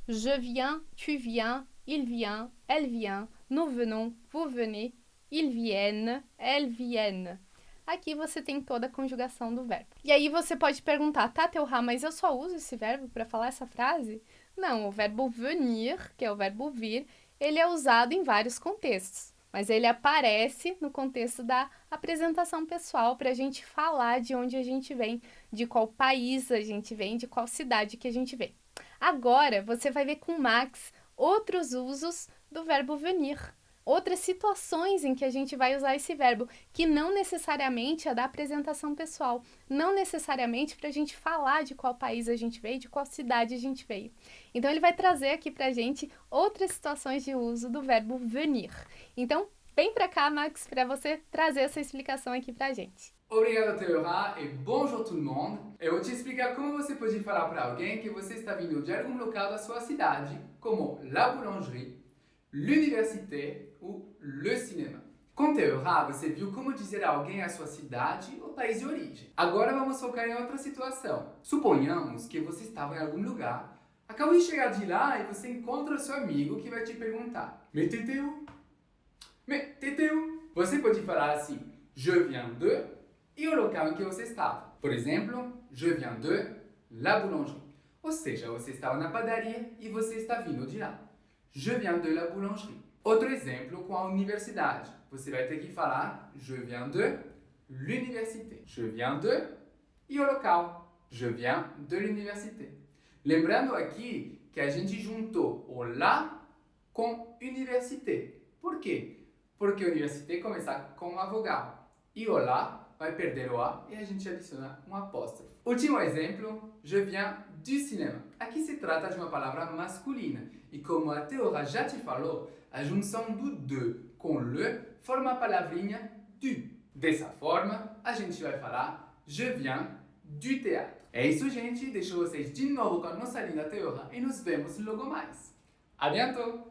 [SPEAKER 2] Je viens, tu viens, il vient, elle vient, nous venons, vous venez, ils viennent, elles viennent. Aqui você tem toda a conjugação do verbo. E aí você pode perguntar, tá, Teorá, mas eu só uso esse verbo para falar essa frase? Não, o verbo venir, que é o verbo vir, ele é usado em vários contextos. Mas ele aparece no contexto da apresentação pessoal para a gente falar de onde a gente vem, de qual país a gente vem, de qual cidade que a gente vem. Agora, você vai ver com o Max outros usos do verbo venir, outras situações em que a gente vai usar esse verbo, que não necessariamente é da apresentação pessoal, não necessariamente para a gente falar de qual país a gente veio, de qual cidade a gente veio. Então, ele vai trazer aqui para a gente outras situações de uso do verbo venir. Então, vem para cá, Max, para você trazer essa explicação aqui para a gente.
[SPEAKER 4] Obrigado, Teorá, e bonjour tout le monde. Eu vou te explicar como você pode falar para alguém que você está vindo de algum local da sua cidade, como la boulangerie, l'université ou le cinéma. Com Teorá, você viu como dizer a alguém a sua cidade ou país de origem. Agora vamos focar em outra situação. Suponhamos que você estava em algum lugar, acabou de chegar de lá e você encontra o seu amigo que vai te perguntar: Mais t'étais où? Mais t'étais où? Você pode falar assim: Je viens de, e o local em que você estava. Por exemplo, je viens de la boulangerie. Ou seja, você estava na padaria e você está vindo de lá. Je viens de la boulangerie. Outro exemplo com a universidade. Você vai ter que falar je viens de l'université. Je viens de e o local. Je viens de l'université. Lembrando aqui que a gente juntou o lá com université. Por quê? Porque université começa com uma vogal. E o lá vai perder o A e a gente adiciona um apóstrofo. Último exemplo, je viens du cinéma. Aqui se trata de uma palavra masculina. E como a Teorá já te falou, a junção do de com le forma a palavrinha du. Dessa forma, a gente vai falar je viens du théâtre. É isso, gente. Deixo vocês de novo com a nossa linda Teorá e nos vemos logo mais. À bientôt!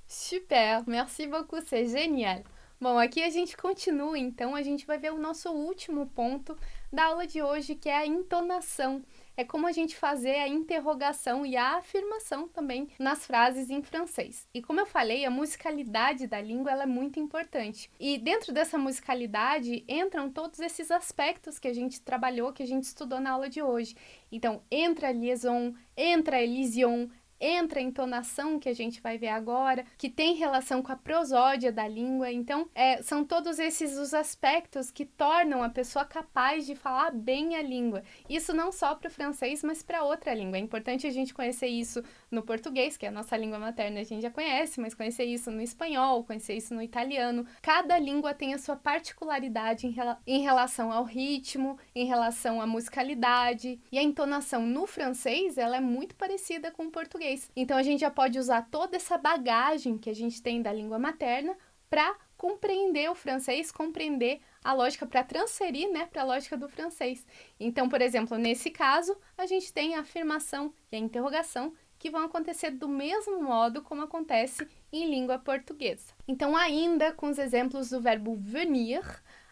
[SPEAKER 2] Super, merci beaucoup, c'est génial! Bom, aqui a gente continua, então, a gente vai ver o nosso último ponto da aula de hoje, que é a entonação. É como a gente fazer a interrogação e a afirmação também nas frases em francês. E como eu falei, a musicalidade da língua ela é muito importante. E dentro dessa musicalidade entram todos esses aspectos que a gente trabalhou, que a gente estudou na aula de hoje. Então, entra a liaison, entra a elision, entra a entonação, que a gente vai ver agora, que tem relação com a prosódia da língua. Então, são todos esses os aspectos que tornam a pessoa capaz de falar bem a língua. Isso não só para o francês, mas para outra língua. É importante a gente conhecer isso no português, que é a nossa língua materna, a gente já conhece, mas conhecer isso no espanhol, conhecer isso no italiano. Cada língua tem a sua particularidade em relação ao ritmo, em relação à musicalidade. E a entonação no francês, ela é muito parecida com o português. Então, a gente já pode usar toda essa bagagem que a gente tem da língua materna para compreender o francês, compreender a lógica, para transferir, né, para a lógica do francês. Então, por exemplo, nesse caso, a gente tem a afirmação e a interrogação que vão acontecer do mesmo modo como acontece em língua portuguesa. Então, ainda com os exemplos do verbo venir,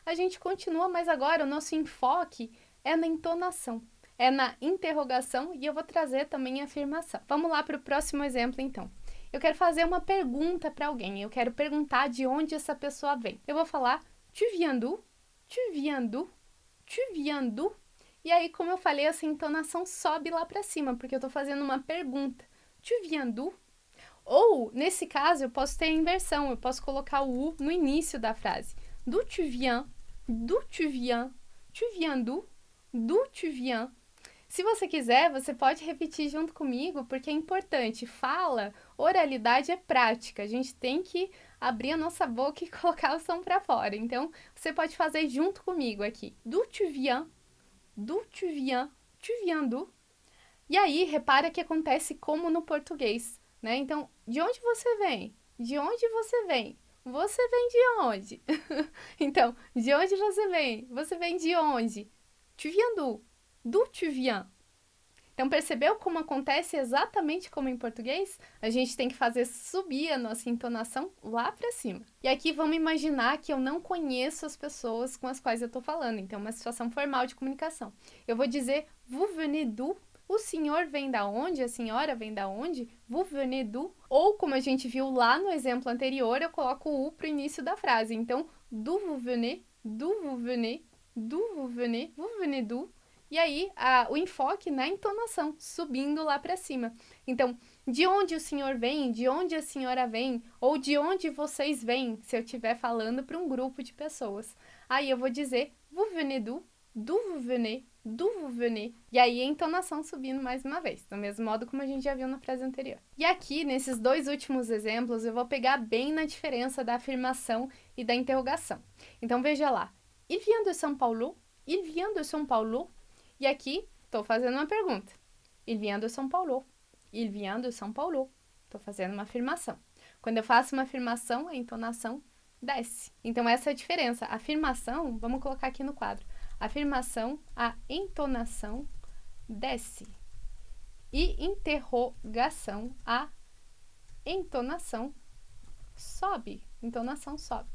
[SPEAKER 2] a gente continua, mas agora o nosso enfoque é na entonação. É na interrogação e eu vou trazer também a afirmação. Vamos lá para o próximo exemplo, então. Eu quero fazer uma pergunta para alguém. Eu quero perguntar de onde essa pessoa vem. Eu vou falar, tu viens d'où? Tu viens d'où? Tu viens d'où? E aí, como eu falei, essa entonação sobe lá para cima, porque eu estou fazendo uma pergunta. Tu viens d'où? Ou, nesse caso, eu posso ter a inversão. Eu posso colocar o U no início da frase. D'où tu viens? D'où tu viens? Tu viens d'où? D'où tu viens? Se você quiser, você pode repetir junto comigo, porque é importante. Fala, oralidade é prática. A gente tem que abrir a nossa boca e colocar o som para fora. Então, você pode fazer junto comigo aqui. D'où tu viens? D'où tu viens? Tu viens d'où? E aí, repara que acontece como no português, né? Então, de onde você vem? De onde você vem? Você vem de onde? Então, de onde você vem? Você vem de onde? Tu viens d'où? D'où tu viens? Então, percebeu como acontece exatamente como em português? A gente tem que fazer subir a nossa entonação lá para cima. E aqui vamos imaginar que eu não conheço as pessoas com as quais eu estou falando. Então, uma situação formal de comunicação. Eu vou dizer, vous venez d'où? O senhor vem da onde? A senhora vem da onde? Vous venez d'où? Ou, como a gente viu lá no exemplo anterior, eu coloco o U para o início da frase. Então, d'où vous venez? D'où vous venez? D'où vous venez? Vous venez d'où? E aí, o enfoque na entonação, subindo lá para cima. Então, de onde o senhor vem, de onde a senhora vem, ou de onde vocês vêm, se eu estiver falando para um grupo de pessoas. Aí eu vou dizer, vous venez d'où? D'où vous venez? D'où vous venez? E aí a entonação subindo mais uma vez, do mesmo modo como a gente já viu na frase anterior. E aqui, nesses dois últimos exemplos, eu vou pegar bem na diferença da afirmação e da interrogação. Então, veja lá. Il vient de São Paulo? Il vient de São Paulo? E aqui, estou fazendo uma pergunta. Il vient de São Paulo. Il vient de São Paulo. Estou fazendo uma afirmação. Quando eu faço uma afirmação, a entonação desce. Então, essa é a diferença. A afirmação, vamos colocar aqui no quadro. A afirmação, a entonação desce. E interrogação, a entonação sobe. Entonação sobe.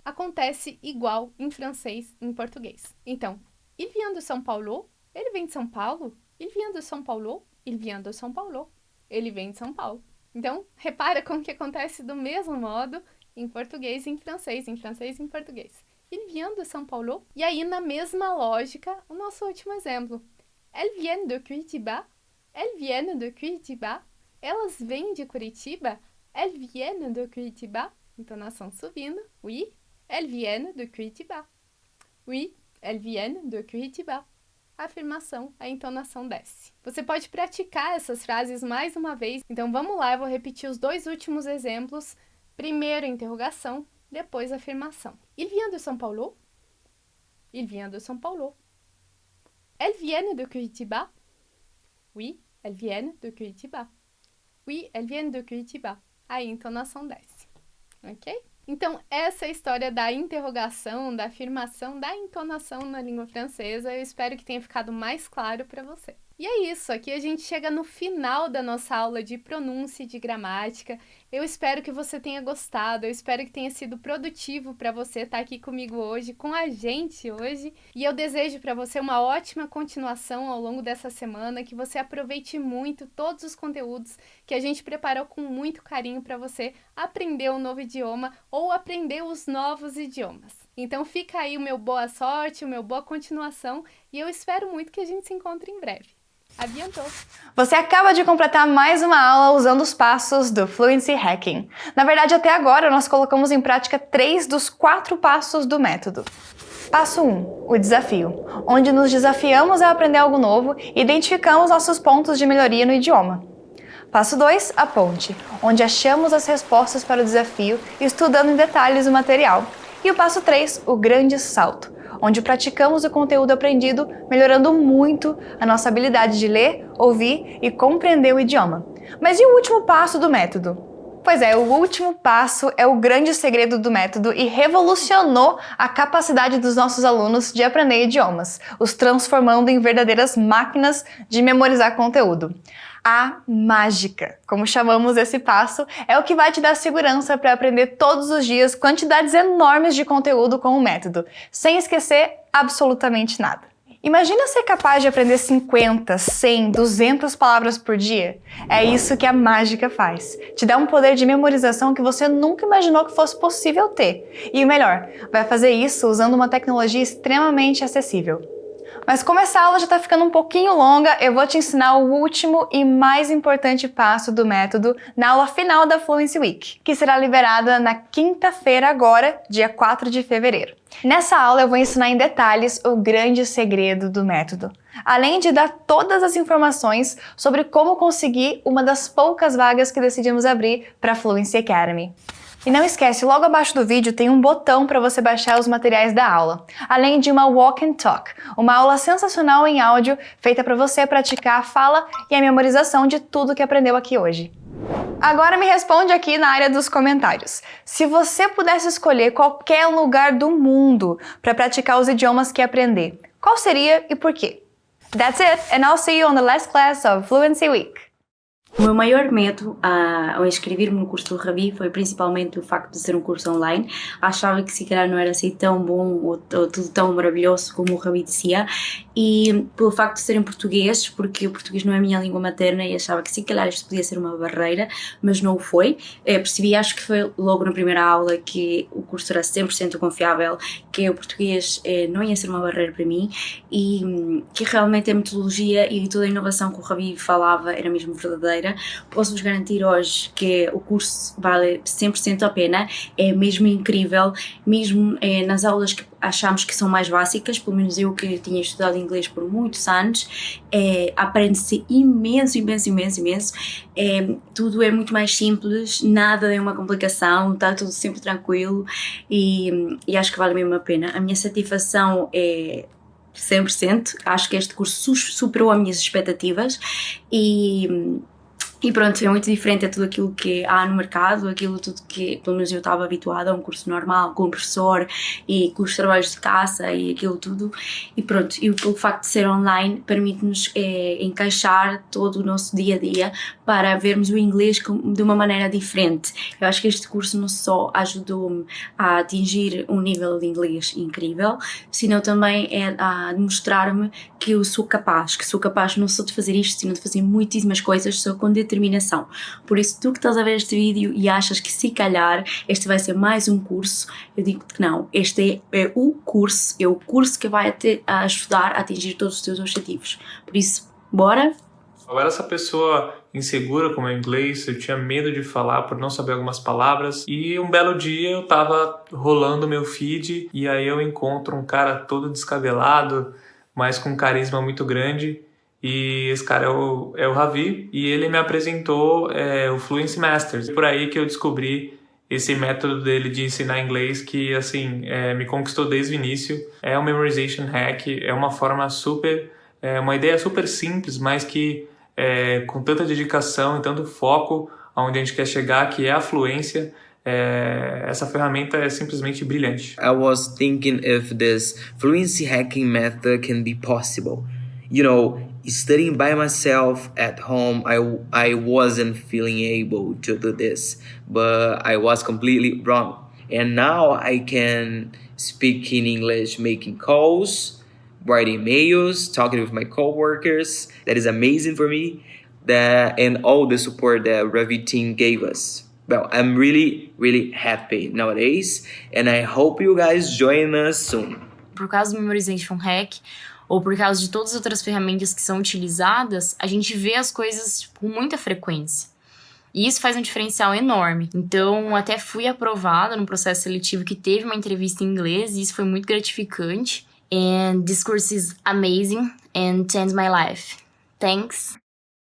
[SPEAKER 2] Acontece igual em francês e em português. Então, il vient de São Paulo? Ele vem de São Paulo? Il vient de São Paulo? Il vient de São Paulo. Ele vem de São Paulo. Então, repara como que acontece do mesmo modo em português e em francês e em português. Il vient de São Paulo. E aí, na mesma lógica, o nosso último exemplo. Elles viennent de Curitiba. Elles viennent de Curitiba. Elas vêm de Curitiba. Elles viennent de Curitiba. Entonação subindo. Oui, elles viennent de Curitiba. Oui, elles viennent de Curitiba. A afirmação, a entonação desce. Você pode praticar essas frases mais uma vez. Então, vamos lá, eu vou repetir os dois últimos exemplos. Primeiro, a interrogação, depois a afirmação. Il vient de São Paulo? Il vient de São Paulo. Elles viennent de Curitiba? Oui, elles viennent de Curitiba. Oui, elles viennent de Curitiba. A entonação desce. Ok? Então, essa é a história da interrogação, da afirmação, da entonação na língua francesa. Eu espero que tenha ficado mais claro para você. E é isso, aqui a gente chega no final da nossa aula de pronúncia e de gramática. Eu espero que você tenha gostado, eu espero que tenha sido produtivo para você estar aqui comigo hoje, com a gente hoje. E eu desejo para você uma ótima continuação ao longo dessa semana, que você aproveite muito todos os conteúdos que a gente preparou com muito carinho para você aprender um novo idioma ou aprender os novos idiomas. Então fica aí o meu boa sorte, o meu boa continuação e eu espero muito que a gente se encontre em breve. À bientôt!
[SPEAKER 1] Você acaba de completar mais uma aula usando os passos do Fluency Hacking. Na verdade, até agora, nós colocamos em prática 3 dos 4 passos do método. Passo 1, o desafio, onde nos desafiamos a aprender algo novo e identificamos nossos pontos de melhoria no idioma. Passo 2, a ponte, onde achamos as respostas para o desafio estudando em detalhes o material. E o passo 3, o grande salto, onde praticamos o conteúdo aprendido, melhorando muito a nossa habilidade de ler, ouvir e compreender o idioma. Mas e o último passo do método? Pois é, o último passo é o grande segredo do método e revolucionou a capacidade dos nossos alunos de aprender idiomas, os transformando em verdadeiras máquinas de memorizar conteúdo. A mágica, como chamamos esse passo, é o que vai te dar segurança para aprender todos os dias quantidades enormes de conteúdo com o método, sem esquecer absolutamente nada. Imagina ser capaz de aprender 50, 100, 200 palavras por dia? É isso que a mágica faz. Te dá um poder de memorização que você nunca imaginou que fosse possível ter. E o melhor, vai fazer isso usando uma tecnologia extremamente acessível. Mas como essa aula já está ficando um pouquinho longa, eu vou te ensinar o último e mais importante passo do método na aula final da Fluency Week, que será liberada na quinta-feira agora, dia 4 de fevereiro. Nessa aula eu vou ensinar em detalhes o grande segredo do método, além de dar todas as informações sobre como conseguir uma das poucas vagas que decidimos abrir para a Fluency Academy. E não esquece, logo abaixo do vídeo tem um botão para você baixar os materiais da aula, além de uma Walk and Talk, uma aula sensacional em áudio feita para você praticar a fala e a memorização de tudo que aprendeu aqui hoje. Agora me responde aqui na área dos comentários. Se você pudesse escolher qualquer lugar do mundo para praticar os idiomas que aprender, qual seria e por quê? That's it, and I'll see you on the last class of Fluency Week.
[SPEAKER 5] O meu maior medo ao inscrever-me no curso do Ravi foi principalmente o facto de ser um curso online. Achava que se calhar não era assim tão bom ou tudo tão maravilhoso como o Ravi dizia, e pelo facto de ser em português, porque o português não é a minha língua materna e achava que se calhar isto podia ser uma barreira, mas não o foi. Percebi, acho que foi logo na primeira aula, que o curso era 100% confiável, que o português não ia ser uma barreira para mim e que realmente a metodologia e toda a inovação que o Ravi falava era mesmo verdadeira. Posso-vos garantir hoje que o curso vale 100% a pena, é mesmo incrível, mesmo nas aulas que achamos que são mais básicas, pelo menos eu que tinha estudado inglês por muitos anos, aprende-se imenso, tudo é muito mais simples, nada é uma complicação, está tudo sempre tranquilo e acho que vale mesmo a pena. A minha satisfação é 100%, acho que este curso superou as minhas expectativas e pronto, é muito diferente a tudo aquilo que há no mercado, aquilo tudo que, pelo menos eu estava habituada a um curso normal, com um professor e com os trabalhos de casa e aquilo tudo. E pronto, e pelo facto de ser online, permite-nos encaixar todo o nosso dia-a-dia para vermos o inglês de uma maneira diferente. Eu acho que este curso não só ajudou-me a atingir um nível de inglês incrível, senão também a demonstrar-me que eu sou capaz, não só de fazer isto, senão de fazer muitíssimas coisas, só com determinação. Por isso, tu que estás a ver este vídeo e achas que se calhar este vai ser mais um curso, eu digo-te que não, este é o curso que vai te ajudar a atingir todos os teus objetivos. Por isso, bora?
[SPEAKER 6] Eu era essa pessoa insegura com o meu inglês, eu tinha medo de falar por não saber algumas palavras, e um belo dia eu tava rolando meu feed e aí eu encontro um cara todo descabelado, mas com um carisma muito grande, e esse cara é o Ravi, e ele me apresentou o Fluency Masters. Por aí que eu descobri esse método dele de ensinar inglês que, assim, me conquistou desde o início. É um memorization hack, é uma forma uma ideia super simples, mas que com tanta dedicação e tanto foco aonde a gente quer chegar, que é a fluência, essa ferramenta é simplesmente brilhante.
[SPEAKER 7] I was thinking if this fluency hacking method can be possible. You know, studying by myself at home, I wasn't feeling able to do this, but I was completely wrong. And now I can speak in English, making calls, writing emails, talking with my coworkers. That is amazing for me. And all the support that Ravi team gave us. Well, I'm really, really happy nowadays, and I hope you guys join us soon.
[SPEAKER 8] Por causa do Memorization Hack, ou por causa de todas as outras ferramentas que são utilizadas, a gente vê as coisas com muita frequência. E isso faz um diferencial enorme. Então, até fui aprovada no processo seletivo que teve uma entrevista em inglês, e isso foi muito gratificante. And this course is amazing and changed my life. Thanks.